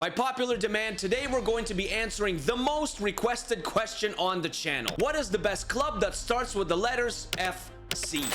By popular demand, today we're going to be answering the most requested question on the channel. What is the best club that starts with the letters FC?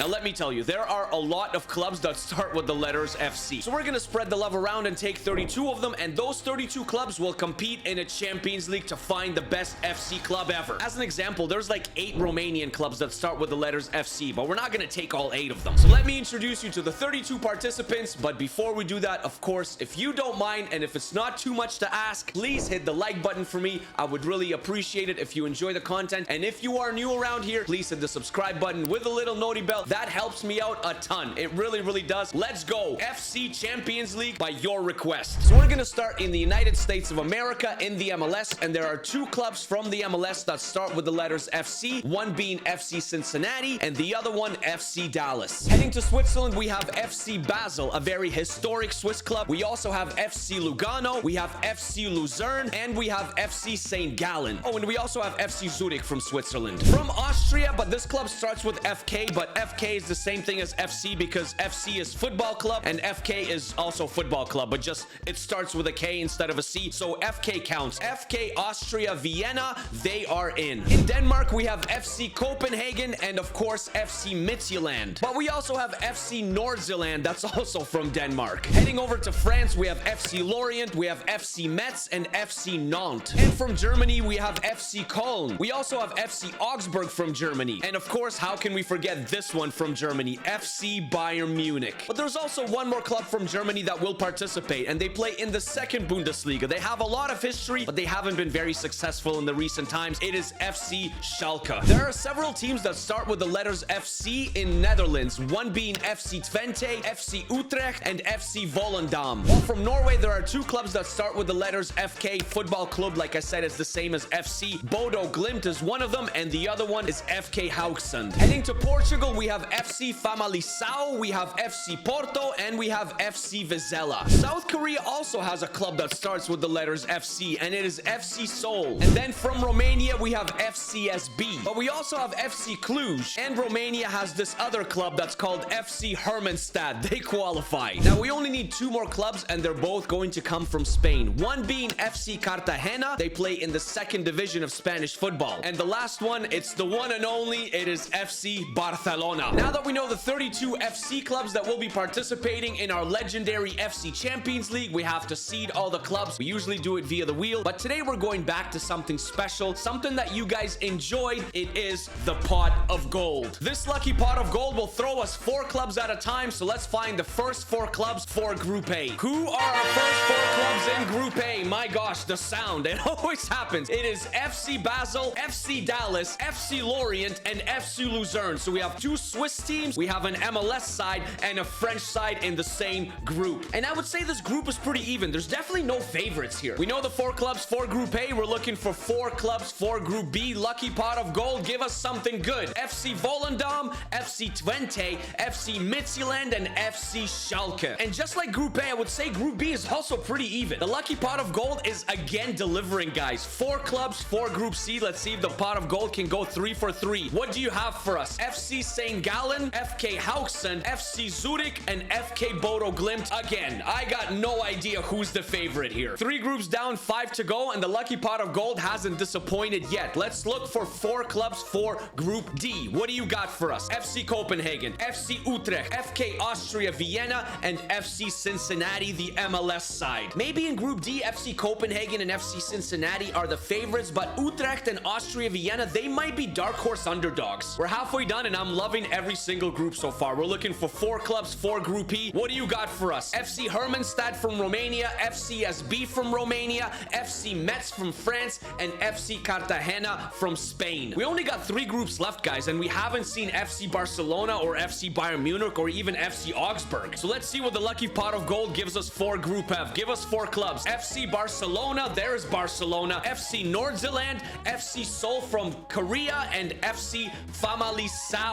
Now let me tell you, there are a lot of clubs that start with the letters FC. So we're gonna spread the love around and take 32 of them, and those 32 clubs will compete in a Champions League to find the best FC club ever. As an example, there's like 8 Romanian clubs that start with the letters FC, but we're not gonna take all 8 of them. So let me introduce you to the 32 participants, but before we do that, of course, if you don't mind and if it's not too much to ask, please hit the like button for me. I would really appreciate it if you enjoy the content, and if you are new around here, please hit the subscribe button with the little noti bell. That helps me out a ton. It really does. Let's go. FC Champions League by your request. So we're gonna start in the United States of America in the MLS, and there are 2 clubs from the MLS that start with the letters FC, one being FC Cincinnati and the other one FC Dallas. Heading to Switzerland, we have FC Basel, a very historic Swiss club. We also have FC Lugano, we have FC Luzern, and we have FC St. Gallen. Oh, and we also have FC Zurich from Switzerland. From Austria, but this club starts with FK, but FK is the same thing as FC because FC is football club and FK is also football club, but just it starts with a K instead of a C, so FK counts. FK Austria Vienna, they are in. In Denmark, we have FC Copenhagen and of course FC Midtjylland. But we also have FC Nordsjælland, that's also from Denmark. Heading over to France, we have FC Lorient, we have FC Metz and FC Nantes. And from Germany, we have FC Köln. We also have FC Augsburg from Germany. And of course, how can we forget this one from Germany, FC Bayern Munich. But there's also one more club from Germany that will participate, and they play in the 2nd Bundesliga. They have a lot of history, but they haven't been very successful in the recent times. It is FC Schalke. There are several teams that start with the letters FC in Netherlands, one being FC Twente, FC Utrecht, and FC Volendam. While from Norway, there are 2 clubs that start with the letters FK. Football club, like I said, is the same as FC. Bodo Glimt is one of them, and the other one is FK Haugesund. Heading to Portugal, we have FC Famalicão, we have FC Porto, and we have FC Vizela. South Korea also has a club that starts with the letters FC, and it is FC Seoul. And then from Romania, we have FCSB. But we also have FC Cluj, and Romania has this other club that's called FC Hermannstad. They qualify. Now, we only need 2 more clubs, and they're both going to come from Spain. One being FC Cartagena. They play in the 2nd division of Spanish football. And the last one, it's the one and only, it is FC Barcelona. Now that we know the 32 FC clubs that will be participating in our legendary FC Champions League, we have to seed all the clubs. We usually do it via the wheel, but today we're going back to something special, something that you guys enjoyed. It is the pot of gold. This lucky pot of gold will throw us 4 clubs at a time, so let's find the first 4 clubs for Group A. Who are our first 4 clubs in Group A? My gosh, the sound, it always happens. It is FC Basel, FC Dallas, FC Lorient, and FC Luzern. So we have 2 Swiss teams, we have an MLS side and a French side in the same group. And I would say this group is pretty even. There's definitely no favorites here. We know the 4 clubs for Group A. We're looking for 4 clubs for Group B. Lucky pot of gold, give us something good. FC Volendam, FC Twente, FC Midtjylland, and FC Schalke. And just like Group A, I would say Group B is also pretty even. The lucky pot of gold is again delivering, guys. 4 clubs for Group C. Let's see if the pot of gold can go 3 for 3. What do you have for us? FC St. Gallen, FK Haugesund, FC Zurich, and FK Bodo Glimt. Again, I got no idea who's the favorite here. 3 groups down, 5 to go, and the lucky pot of gold hasn't disappointed yet. Let's look for 4 clubs for Group D. What do you got for us? FC Copenhagen, FC Utrecht, FK Austria Vienna, and FC Cincinnati, the MLS side. Maybe in Group D, FC Copenhagen and FC Cincinnati are the favorites, but Utrecht and Austria Vienna, they might be dark horse underdogs. We're halfway done, and I'm loving every single group so far. We're looking for 4 clubs for Group E. What do you got for us? FC Hermannstad from Romania, FCSB from Romania, FC Metz from France, and FC Cartagena from Spain. We only got 3 groups left, guys, and we haven't seen FC Barcelona or FC Bayern Munich or even FC Augsburg. So let's see what the lucky pot of gold gives us for Group F. Give us 4 clubs. FC Barcelona, there's Barcelona, FC Nordsjælland, FC Seoul from Korea, and FC Famalicão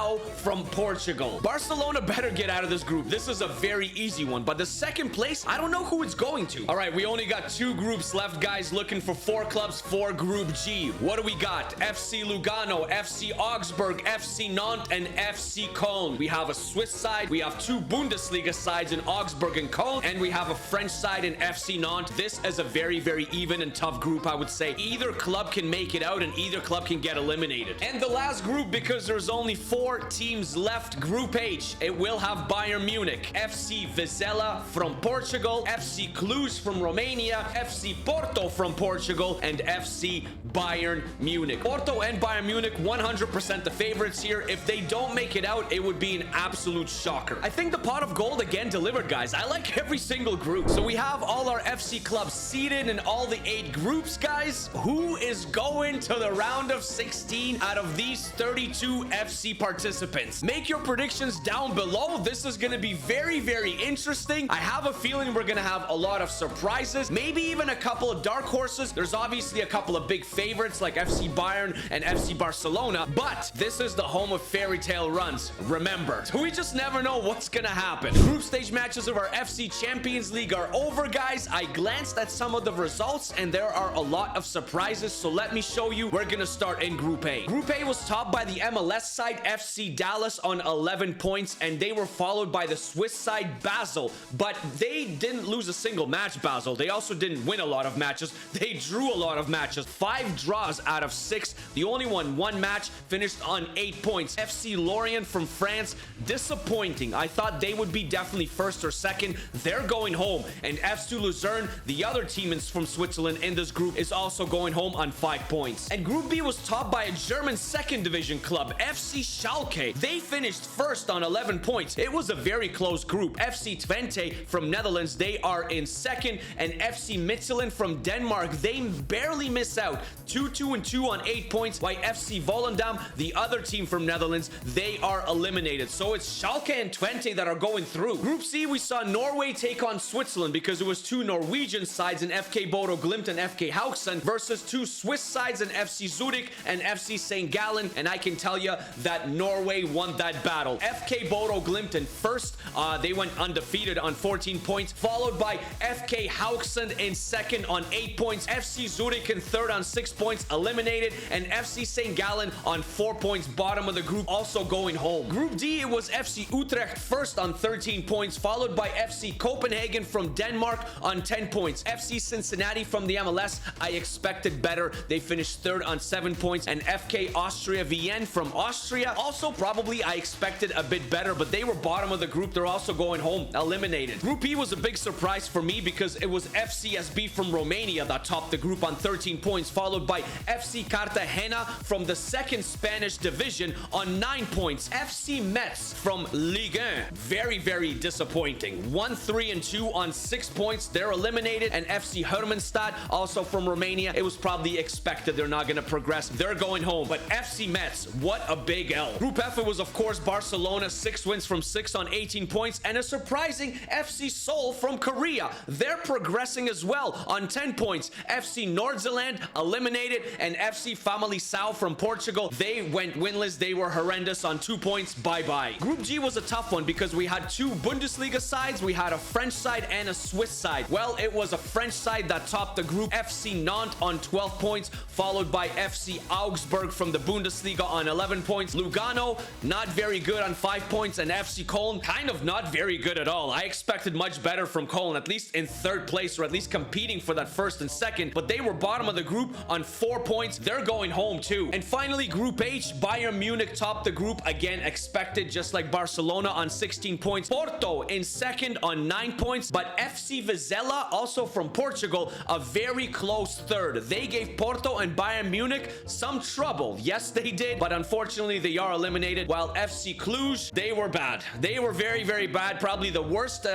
Sao from Portugal. Barcelona better get out of this group. This is a very easy one, but the second place, I don't know who it's going to. All right, we only got 2 groups left, guys, looking for 4 clubs for Group G. What do we got? FC Lugano, FC Augsburg, FC Nantes, and FC Köln. We have a Swiss side. We have 2 Bundesliga sides in Augsburg and Köln, and we have a French side in FC Nantes. This is a very, very even and tough group, I would say. Either club can make it out, and either club can get eliminated. And the last group, because there's only 4 teams left, Group H, it will have Bayern Munich, FC Vizela from Portugal, FC Cluj from Romania, FC Porto from Portugal, and FC Bayern Munich. Porto and Bayern Munich, 100% the favorites here. If they don't make it out, it would be an absolute shocker. I think the pot of gold again delivered, guys. I like every single group. So we have all our FC clubs seeded in all the 8 groups, guys. Who is going to the round of 16 out of these 32 FC participants? Make your predictions down below. This is going to be very, very interesting. I have a feeling we're going to have a lot of surprises, maybe even a couple of dark horses. There's obviously a couple of big favorites like FC Bayern and FC Barcelona, but this is the home of fairy tale runs. Remember, we just never know what's going to happen. Group stage matches of our FC Champions League are over, guys. I glanced at some of the results and there are a lot of surprises, so let me show you. We're going to start in Group A. Group A was topped by the MLS side FC Dallas on 11 points, and they were followed by the Swiss side Basel, but they didn't lose a single match, Basel. They also didn't win a lot of matches. They drew a lot of matches. 5 draws out of 6. The only one match, finished on 8 points. FC Lorient from France, disappointing. I thought they would be definitely first or second. They're going home. And FC Luzern, the other team from Switzerland in this group, is also going home on 5 points. And Group B was topped by a German second division club, FC Schalke. They finished first on 11 points. It was a very close group. FC Twente from Netherlands, they are in second, and FC Midtjylland from Denmark, they barely miss out. 2-2-2 on 8 points, while FC Volendam, the other team from Netherlands, they are eliminated. So it's Schalke and Twente that are going through. Group C, we saw Norway take on Switzerland because it was 2 Norwegian sides in FK Bodo Glimt and FK Haugesund versus 2 Swiss sides in FC Zurich and FC St. Gallen, and I can tell you that Norway won that battle. FK Bodo Glimt in first, they went undefeated on 14 points, followed by FK Haugesund in second on 8 points, FC Zurich in third on 6 points, eliminated, and FC St. Gallen on 4 points, bottom of the group, also going home. Group D, it was FC Utrecht first on 13 points, followed by FC Copenhagen from Denmark on 10 points. FC Cincinnati from the MLS, I expected better. They finished third on 7 points, and FK Austria Vienna from Austria, also probably I expected a bit better, but they were bottom of the group. They're also going home, eliminated. Group E was a big surprise for me because it was FCSB from Romania that topped the group on 13 points, followed by FC Cartagena from the second Spanish division on 9 points. FC Metz from Ligue 1, very, very disappointing. 1-3-2 on 6 points. They're eliminated. And FC Hermannstad, also from Romania, it was probably expected. They're not going to progress. They're going home. But FC Metz, what a big L. Group F, it was, of course, Barcelona. 6 wins from 6 on 18 points. And a surprising FC Seoul from Korea. They're progressing as well on 10 points. FC Noord-Zeeland eliminated, and FC Famalicão from Portugal, they went winless. They were horrendous on 2 points. Bye-bye. Group G was a tough one because we had 2 Bundesliga sides. We had a French side and a Swiss side. Well, it was a French side that topped the group. FC Nantes on 12 points, followed by FC Augsburg from the Bundesliga on 11 points. Lugano, not very good on 5 points, and FC Köln, kind of not very good at all. I expected much better from Köln, at least in third place, or at least competing for that first and second, but they were bottom of the group on 4 points. They're going home too. And finally, Group H, Bayern Munich topped the group, again expected, just like Barcelona on 16 points. Porto in second on 9 points, but FC Vizela, also from Portugal, a very close third. They gave Porto and Bayern Munich some trouble. Yes, they did, but unfortunately they are eliminated, while FC Cluj, they were bad. They were very, very bad. Probably the worst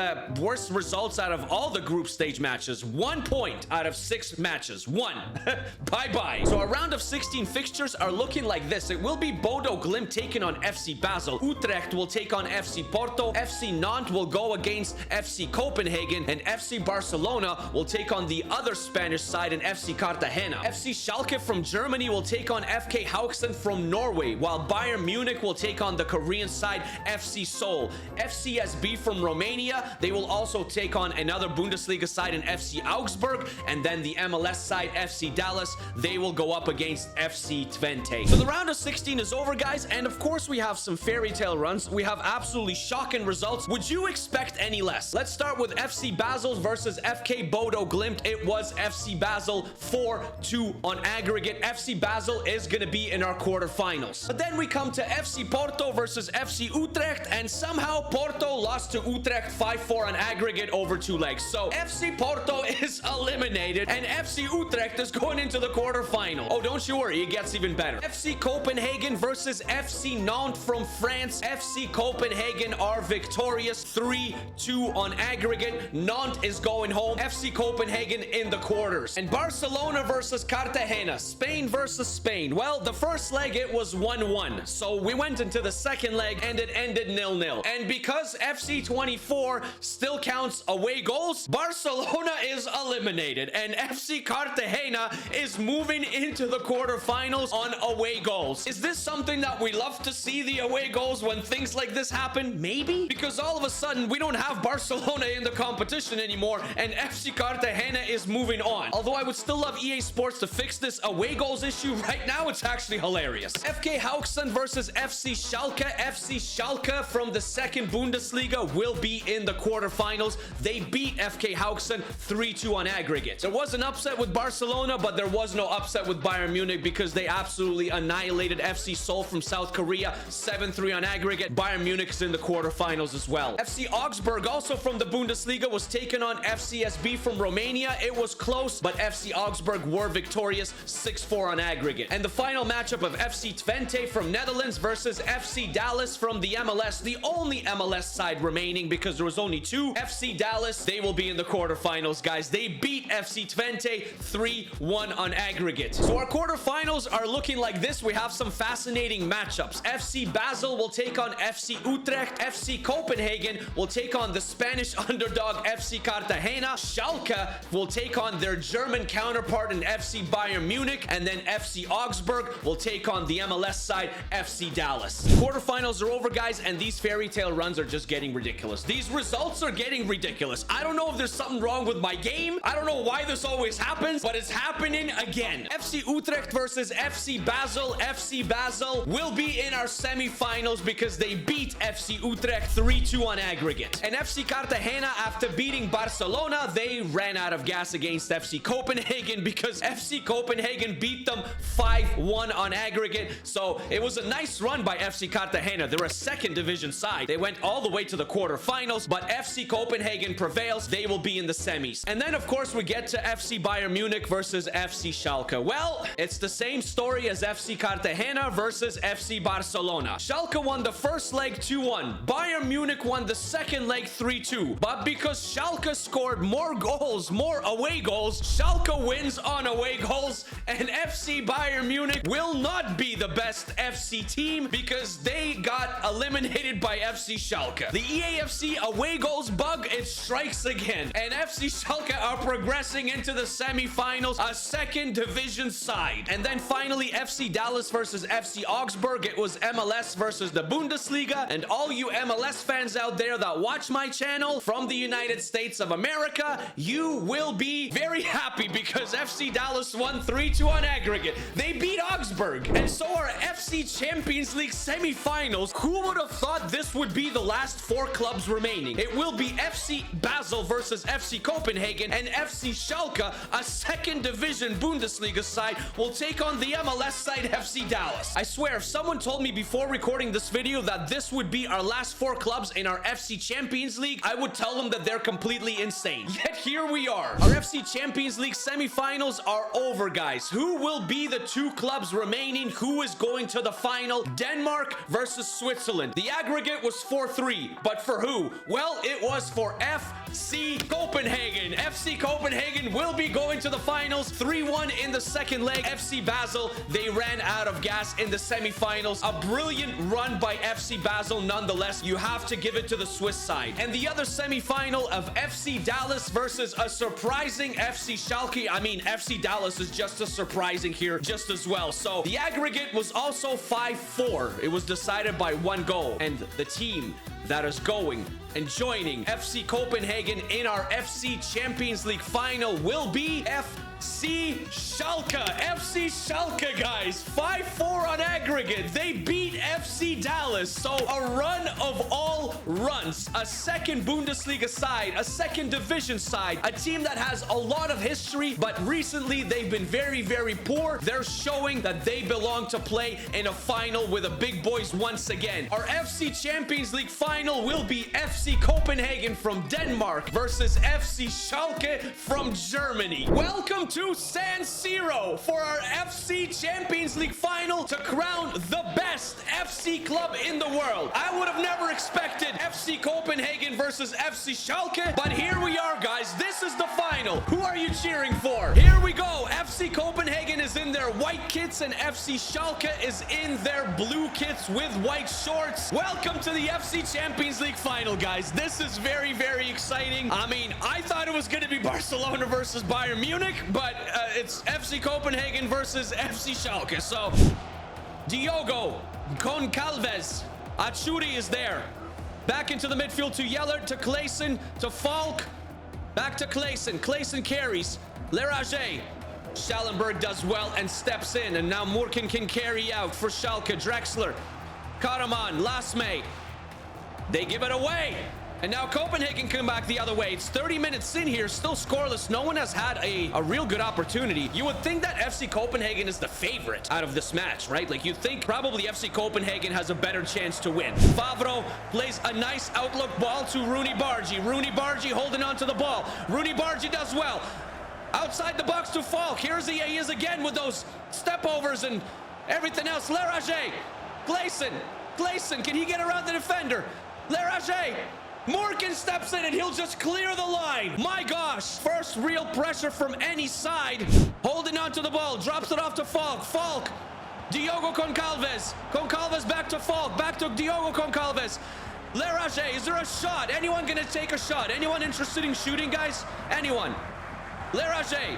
results out of all the group stage matches. 1 point out of 6 matches. 1. Bye-bye. So a round of 16 fixtures are looking like this. It will be Bodo Glimt taking on FC Basel. Utrecht will take on FC Porto. FC Nantes will go against FC Copenhagen, and FC Barcelona will take on the other Spanish side in FC Cartagena. FC Schalke from Germany will take on FK Haugesund from Norway, while Bayern Munich Munich will take on the Korean side, FC Seoul. FCSB from Romania, they will also take on another Bundesliga side in FC Augsburg. And then the MLS side, FC Dallas, they will go up against FC Twente. So the round of 16 is over, guys. And of course, we have some fairy tale runs. We have absolutely shocking results. Would you expect any less? Let's start with FC Basel versus FK Bodo Glimt. It was FC Basel 4-2 on aggregate. FC Basel is going to be in our quarterfinals. But then we come to FC Porto versus FC Utrecht, and somehow Porto lost to Utrecht 5-4 on aggregate over 2 legs. So FC Porto is eliminated, and FC Utrecht is going into the quarterfinal. Oh, don't you worry, it gets even better. FC Copenhagen versus FC Nantes from France. FC Copenhagen are victorious 3-2 on aggregate. Nantes is going home. FC Copenhagen in the quarters. And Barcelona versus Cartagena. Spain versus Spain. Well, the first leg, it was 1-1. So we went into the second leg and it ended 0-0. And because FC 24 still counts away goals, Barcelona is eliminated. And FC Cartagena is moving into the quarterfinals on away goals. Is this something that we love to see, the away goals, when things like this happen? Maybe? Because all of a sudden, we don't have Barcelona in the competition anymore, and FC Cartagena is moving on. Although I would still love EA Sports to fix this away goals issue. Right now, it's actually hilarious. FK Hauksund versus FC Schalke. FC Schalke from the second Bundesliga will be in the quarterfinals. They beat FK Hauksund 3-2 on aggregate. There was an upset with Barcelona, but there was no upset with Bayern Munich because they absolutely annihilated FC Seoul from South Korea 7-3 on aggregate. Bayern Munich is in the quarterfinals as well. FC Augsburg, also from the Bundesliga, was taken on FCSB from Romania. It was close, but FC Augsburg were victorious 6-4 on aggregate. And the final matchup of FC Twente from Netherlands versus FC Dallas from the MLS, the only MLS side remaining because there was only 2. FC Dallas, they will be in the quarterfinals, guys. They beat FC Twente 3-1 on aggregate. So our quarterfinals are looking like this. We have some fascinating matchups. FC Basel will take on FC Utrecht. FC Copenhagen will take on the Spanish underdog FC Cartagena. Schalke will take on their German counterpart in FC Bayern Munich. And then FC Augsburg will take on the MLS side, FC Dallas. Quarterfinals are over, guys, and these fairy tale runs are just getting ridiculous. These results are getting ridiculous. I don't know if there's something wrong with my game. I don't know why this always happens, but it's happening again. FC Utrecht versus FC Basel. FC Basel will be in our semifinals because they beat FC Utrecht 3-2 on aggregate. And FC Cartagena, after beating Barcelona, they ran out of gas against FC Copenhagen because FC Copenhagen beat them 5-1 on aggregate. So it was a nice run by FC Cartagena. They're a second division side. They went all the way to the quarterfinals, but FC Copenhagen prevails. They will be in the semis. And then, of course, we get to FC Bayern Munich versus FC Schalke. Well, it's the same story as FC Cartagena versus FC Barcelona. Schalke won the first leg 2-1. Bayern Munich won the second leg 3-2. But because Schalke scored more goals, more away goals, Schalke wins on away goals, and FC Bayern Munich will not be the best FC team because they got eliminated by FC Schalke. The EAFC away goals bug, it strikes again, and FC Schalke are progressing into the semifinals, a second division side. And then finally, FC Dallas versus FC Augsburg. It was MLS versus the Bundesliga, and all you MLS fans out there that watch my channel from the United States of America, you will be very happy because FC Dallas won 3-2 on aggregate. They beat Augsburg, and so are FC Champions League semifinals. Who would have thought this would be the last 4 clubs remaining? It will be FC Basel versus FC Copenhagen, and FC Schalke, a second division Bundesliga side, will take on the MLS side, FC Dallas. I swear, if someone told me before recording this video that this would be our last 4 clubs in our FC Champions League, I would tell them that they're completely insane. Yet here we are. Our FC Champions League semifinals are over, guys. Who will be the 2 clubs remaining? Who is going to the final? Denmark versus Switzerland. The aggregate was 4-3, but for who? Well, it was for FC FC Copenhagen. FC Copenhagen will be going to the finals. 3-1 in the second leg. FC Basel, they ran out of gas in the semifinals. A brilliant run by FC Basel nonetheless. You have to give it to the Swiss side. And the other semifinal of FC Dallas versus a surprising FC Schalke. I mean, FC Dallas is just as surprising here just as well. So the aggregate was also 5-4. It was decided by 1 goal. And the team that is going and joining FC Copenhagen in our FC Champions League final will be FC Schalke. FC Schalke, guys. 5-4 on aggregate. They beat FC Dallas. So a run of all runs. A second Bundesliga side. A second division side. A team that has a lot of history, but recently they've been very, very poor. They're showing that they belong to play in a final with the big boys once again. Our FC Champions League final will be FC Copenhagen from Denmark versus FC Schalke from Germany. Welcome to San Siro for our FC Champions League final to crown the best FC club in the world. I would have never expected FC Copenhagen versus FC Schalke, but here we are, guys. This is the final. Who are you cheering for? Here we go. FC Copenhagen is in their white kits and FC Schalke is in their blue kits with white shorts. Welcome to the FC Champions League final, guys. This is very, very exciting. I mean, I thought it was going to be Barcelona versus Bayern Munich, but it's FC Copenhagen versus FC Schalke. So, Diogo Goncalves. Achuri is there. Back into the midfield to Yeller, to Clayson, to Falk. Back to Clayson. Clayson carries. Lerage. Schallenberg does well and steps in. And now Murkin can carry out for Schalke. Drexler. Karaman. Lasme. They give it away. And now Copenhagen come back the other way. It's 30 minutes in here, still scoreless. No one has had a real good opportunity. You would think that FC Copenhagen is the favorite out of this match, right? Like, you'd think probably FC Copenhagen has a better chance to win. Favreau plays a nice outlook ball to Rooney Bargi. Rooney Bargi holding on to the ball. Rooney Bargi does well. Outside the box to Falk. Here's he is again with those step overs and everything else. Lerage. Gleison. Gleison, can he get around the defender? Lerage. Morgan steps in and he'll just clear the line. My gosh. First real pressure from any side. Holding on to the ball. Drops it off to Falk. Falk. Diogo Goncalves. Goncalves back to Falk. Back to Diogo Goncalves. Lerage, is there a shot? Anyone gonna take a shot? Anyone interested in shooting, guys? Anyone? Lerage.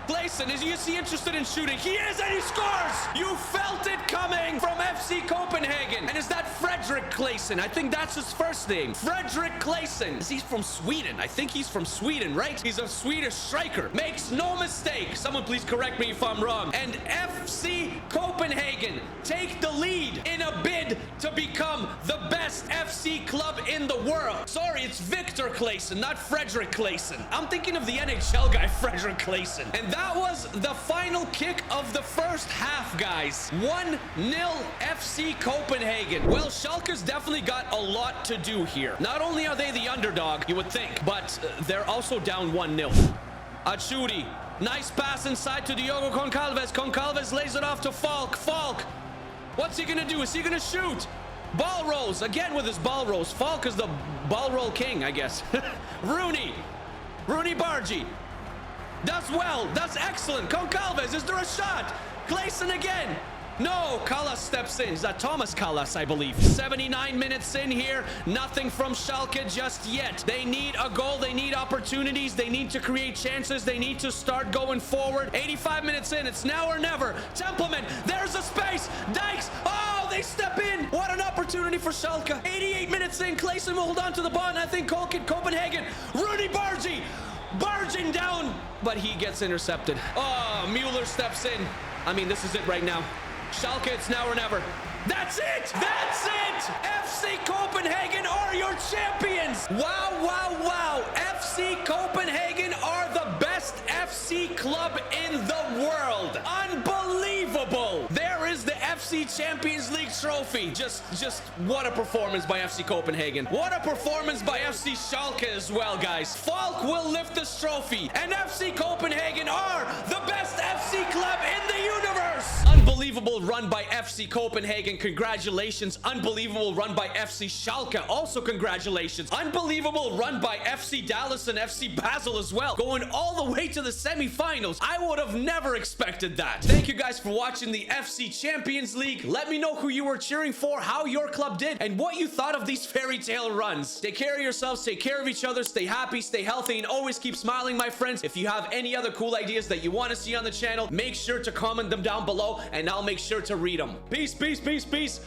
Gleison, is he interested in shooting? He is, and he scores! You felt it coming from FC Copenhagen. And is that Frederick Claesson? I think that's his first name. Frederick Claesson. He's from Sweden. I think he's from Sweden, right? He's a Swedish striker. Makes no mistake. Someone please correct me if I'm wrong. And FC Copenhagen take the lead in a bid to become the best FC club in the world. Sorry, it's Victor Claesson, not Frederick Claesson. I'm thinking of the NHL guy, Frederick Claesson. And that was the final kick of the first half, guys. 1-0 FC Copenhagen. Well, Schalke's definitely got a lot to do here. Not only are they the underdog, you would think, but they're also down 1-0. Achuri. Nice pass inside to Diogo Goncalves. Goncalves lays it off to Falk. Falk. What's he gonna do? Is he gonna shoot? Ball rolls. Again with his ball rolls. Falk is the ball roll king, I guess. Rooney. Rooney Bargi. Does well. Does excellent. Goncalves. Is there a shot? Gleison again. No. Callas steps in. Is that Thomas Callas, I believe? 79 minutes in here. Nothing from Schalke just yet. They need a goal. They need opportunities. They need to create chances. They need to start going forward. 85 minutes in. It's now or never. Templeman. There's a space. Dykes. Oh, they step in. What an opportunity for Schalke. 88 minutes in. Clayson will hold on to the ball. And I think Copenhagen. Rooney Bargi. Barging down, but he gets intercepted. Oh, Mueller steps in. I mean, this is it right now. Schalke, it's now or never. That's it! That's it! FC Copenhagen are your champions! Wow, wow, wow! FC Copenhagen are the best FC club in the world! Unbelievable! There is the FC Champions League trophy. Just what a performance by FC Copenhagen. What a performance by FC Schalke as well, guys. Falk will lift this trophy, and FC Copenhagen are the best FC club in the universe! Unbelievable. Unbelievable run by FC Copenhagen. Congratulations. Unbelievable run by FC Schalke. Also congratulations. Unbelievable run by FC Dallas and FC Basel as well. Going all the way to the semifinals. I would have never expected that. Thank you guys for watching the FC Champions League. Let me know who you were cheering for, how your club did, and what you thought of these fairy tale runs. Take care of yourselves, take care of each other, stay happy, stay healthy, and always keep smiling, my friends. If you have any other cool ideas that you want to see on the channel, make sure to comment them down below, and I'll make sure to read them. Peace, peace, peace, peace.